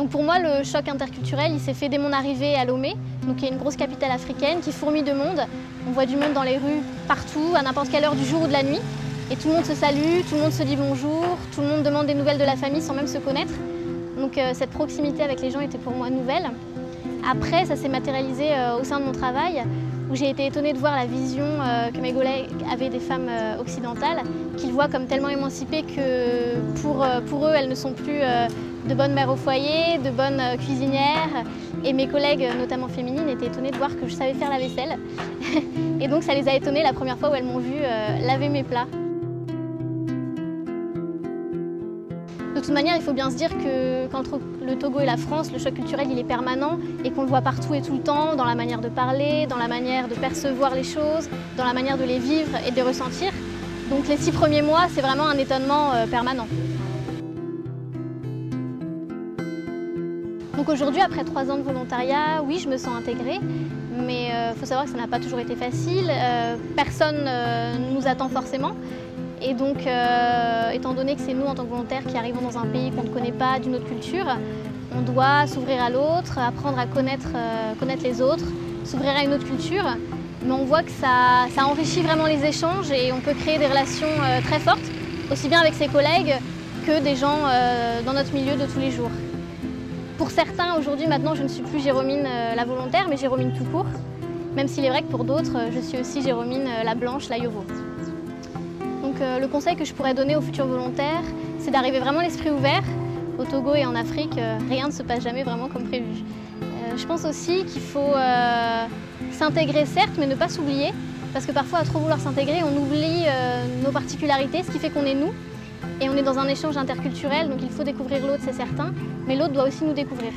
Donc pour moi, le choc interculturel, il s'est fait dès mon arrivée à Lomé, donc qui est une grosse capitale africaine qui fourmille de monde. On voit du monde dans les rues partout, à n'importe quelle heure du jour ou de la nuit. Et tout le monde se salue, tout le monde se dit bonjour, tout le monde demande des nouvelles de la famille sans même se connaître. Donc cette proximité avec les gens était pour moi nouvelle. Après, ça s'est matérialisé au sein de mon travail, où j'ai été étonnée de voir la vision que mes collègues avaient des femmes occidentales, qu'ils voient comme tellement émancipées que pour eux, elles ne sont plus de bonnes mères au foyer, de bonnes cuisinières. Et mes collègues, notamment féminines, étaient étonnées de voir que je savais faire la vaisselle. Et donc ça les a étonnées la première fois où elles m'ont vue laver mes plats. De toute manière, il faut bien se dire qu'entre le Togo et la France, le choc culturel il est permanent et qu'on le voit partout et tout le temps, dans la manière de parler, dans la manière de percevoir les choses, dans la manière de les vivre et de les ressentir. Donc les 6 premiers mois, c'est vraiment un étonnement permanent. Donc aujourd'hui, après 3 ans de volontariat, oui, je me sens intégrée, mais il faut savoir que ça n'a pas toujours été facile. Personne ne nous attend forcément. Et donc, étant donné que c'est nous, en tant que volontaires, qui arrivons dans un pays qu'on ne connaît pas, d'une autre culture, on doit s'ouvrir à l'autre, apprendre à connaître les autres, s'ouvrir à une autre culture. Mais on voit que ça enrichit vraiment les échanges et on peut créer des relations très fortes, aussi bien avec ses collègues que des gens dans notre milieu de tous les jours. Pour certains, aujourd'hui, maintenant, je ne suis plus Jérômine la volontaire, mais Jérômine tout court. Même s'il est vrai que pour d'autres, je suis aussi Jérômine la blanche, la yovo. Donc le conseil que je pourrais donner aux futurs volontaires, c'est d'arriver vraiment l'esprit ouvert. Au Togo et en Afrique, rien ne se passe jamais vraiment comme prévu. Je pense aussi qu'il faut s'intégrer certes, mais ne pas s'oublier. Parce que parfois, à trop vouloir s'intégrer, on oublie nos particularités, ce qui fait qu'on est nous. Et on est dans un échange interculturel, donc il faut découvrir l'autre, c'est certain. Mais l'autre doit aussi nous découvrir.